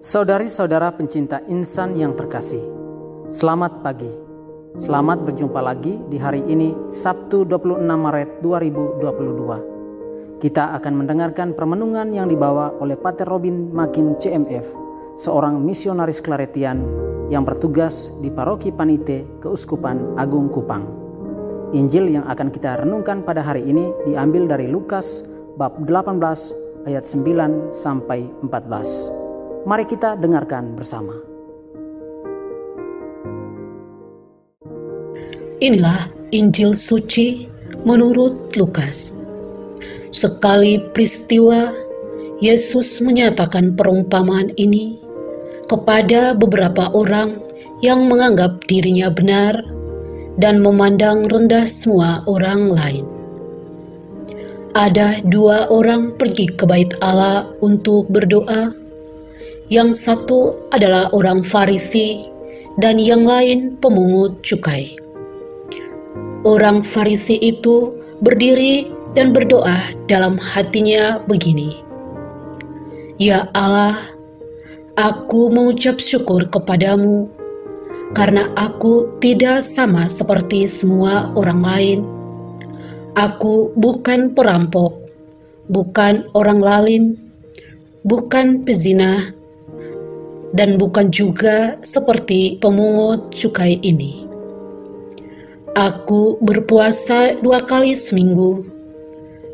Saudari-saudara pencinta insan yang terkasih, selamat pagi. Selamat berjumpa lagi di hari ini, Sabtu 26 Maret 2022. Kita akan mendengarkan permenungan yang dibawa oleh Pater Robin Makin CMF, seorang misionaris Claretian yang bertugas di Paroki Panite Keuskupan Agung Kupang. Injil yang akan kita renungkan pada hari ini diambil dari Lukas bab 18 ayat 9 sampai 14. Mari kita dengarkan bersama. Inilah Injil suci menurut Lukas. Sekali peristiwa, Yesus menyatakan perumpamaan ini kepada beberapa orang yang menganggap dirinya benar dan memandang rendah semua orang lain. Ada dua orang pergi ke bait Allah untuk berdoa. Yang satu adalah orang Farisi dan yang lain pemungut cukai. Orang Farisi itu berdiri dan berdoa dalam hatinya begini, "Ya Allah, aku mengucap syukur kepadamu karena aku tidak sama seperti semua orang lain. Aku bukan perampok, bukan orang zalim, bukan pezina, dan bukan juga seperti pemungut cukai ini. Aku berpuasa 2 kali seminggu.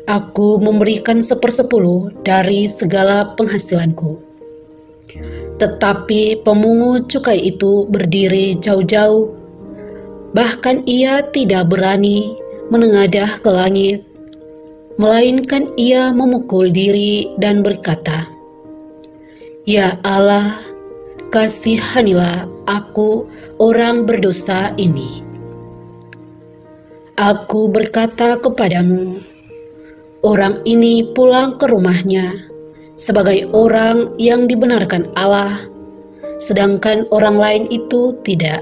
Aku memberikan 1/10 dari segala penghasilanku." Tetapi pemungut cukai itu berdiri jauh-jauh. Bahkan ia tidak berani menengadah ke langit, melainkan ia memukul diri dan berkata, "Ya Allah, kasihanilah aku orang berdosa ini." Aku berkata kepadamu, orang ini pulang ke rumahnya sebagai orang yang dibenarkan Allah, sedangkan orang lain itu tidak.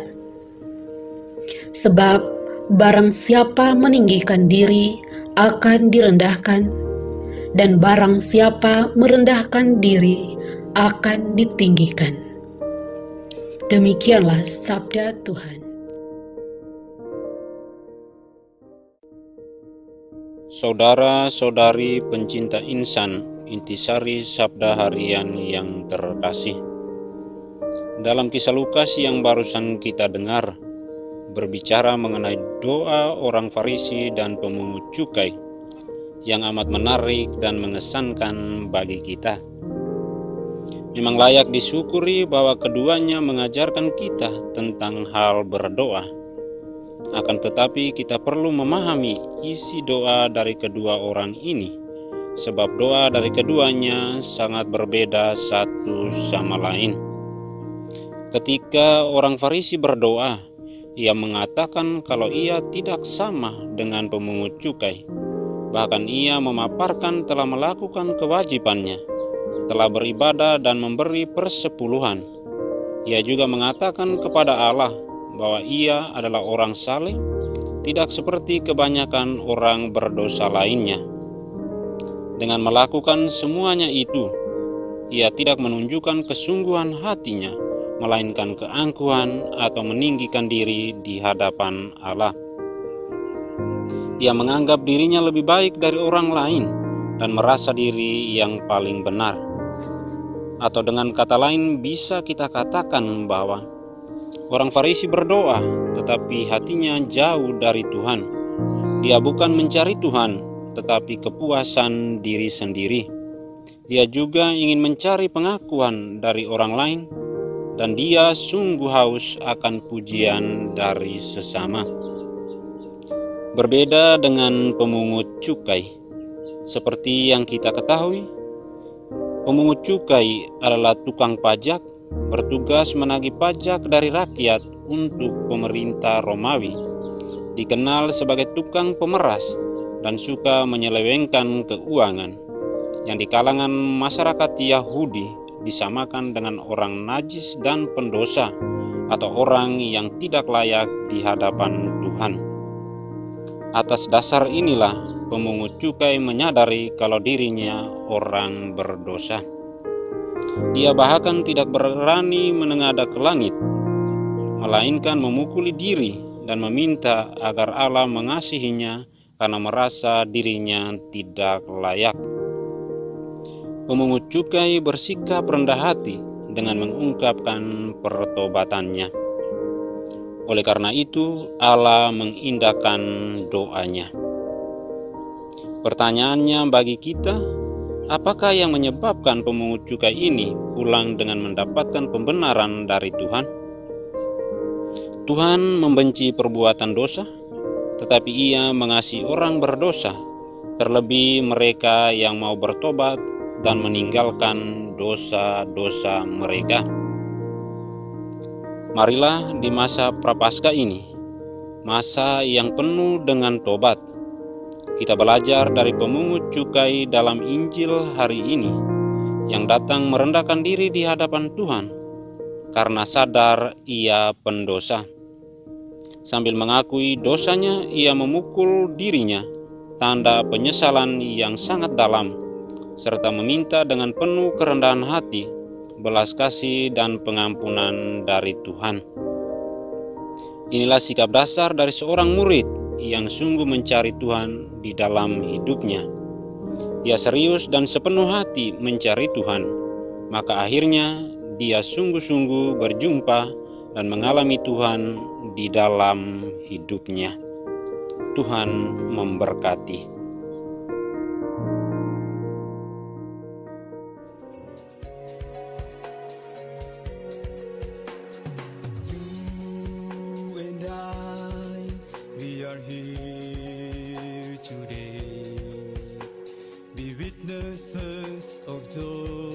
Sebab barang siapa meninggikan diri akan direndahkan, dan barang siapa merendahkan diri akan ditinggikan. Demikianlah sabda Tuhan. Saudara-saudari pencinta insan, intisari sabda harian yang terkasih. Dalam kisah Lukas yang barusan kita dengar, berbicara mengenai doa orang Farisi dan pemungut cukai yang amat menarik dan mengesankan bagi kita. Memang layak disyukuri bahwa keduanya mengajarkan kita tentang hal berdoa. Akan tetapi kita perlu memahami isi doa dari kedua orang ini, sebab doa dari keduanya sangat berbeda satu sama lain. Ketika orang Farisi berdoa, ia mengatakan kalau ia tidak sama dengan pemungut cukai. Bahkan ia memaparkan telah melakukan kewajibannya, telah beribadah dan memberi persepuluhan. Ia juga mengatakan kepada Allah bahwa ia adalah orang saleh, tidak seperti kebanyakan orang berdosa lainnya. Dengan melakukan semuanya itu, ia tidak menunjukkan kesungguhan hatinya, melainkan keangkuhan atau meninggikan diri di hadapan Allah. Ia menganggap dirinya lebih baik dari orang lain dan merasa diri yang paling benar. Atau dengan kata lain bisa kita katakan bahwa orang Farisi berdoa tetapi hatinya jauh dari Tuhan. Dia bukan mencari Tuhan tetapi kepuasan diri sendiri. Dia juga ingin mencari pengakuan dari orang lain, dan dia sungguh haus akan pujian dari sesama. Berbeda dengan pemungut cukai. Seperti yang kita ketahui, pemungut cukai adalah tukang pajak, bertugas menagih pajak dari rakyat untuk pemerintah Romawi. Dikenal sebagai tukang pemeras dan suka menyelewengkan keuangan, yang di kalangan masyarakat Yahudi disamakan dengan orang najis dan pendosa, atau orang yang tidak layak di hadapan Tuhan. Atas dasar inilah pemungut cukai menyadari kalau dirinya orang berdosa. Dia bahkan tidak berani menengadah ke langit, melainkan memukuli diri dan meminta agar Allah mengasihinya karena merasa dirinya tidak layak. Pemungut cukai bersikap rendah hati dengan mengungkapkan pertobatannya. Oleh karena itu, Allah mengindahkan doanya. Pertanyaannya bagi kita, apakah yang menyebabkan pemungut cukai ini pulang dengan mendapatkan pembenaran dari Tuhan? Tuhan membenci perbuatan dosa, tetapi Ia mengasihi orang berdosa, terlebih mereka yang mau bertobat dan meninggalkan dosa-dosa mereka. Marilah di masa Prapaskah ini, masa yang penuh dengan tobat, kita belajar dari pemungut cukai dalam Injil hari ini yang datang merendahkan diri di hadapan Tuhan karena sadar ia pendosa. Sambil mengakui dosanya, ia memukul dirinya, tanda penyesalan yang sangat dalam, serta meminta dengan penuh kerendahan hati, belas kasih dan pengampunan dari Tuhan. Inilah sikap dasar dari seorang murid yang sungguh mencari Tuhan di dalam hidupnya. Dia serius dan sepenuh hati mencari Tuhan, maka akhirnya dia sungguh-sungguh berjumpa dan mengalami Tuhan di dalam hidupnya. Tuhan memberkati. We are here today, be witnesses of joy.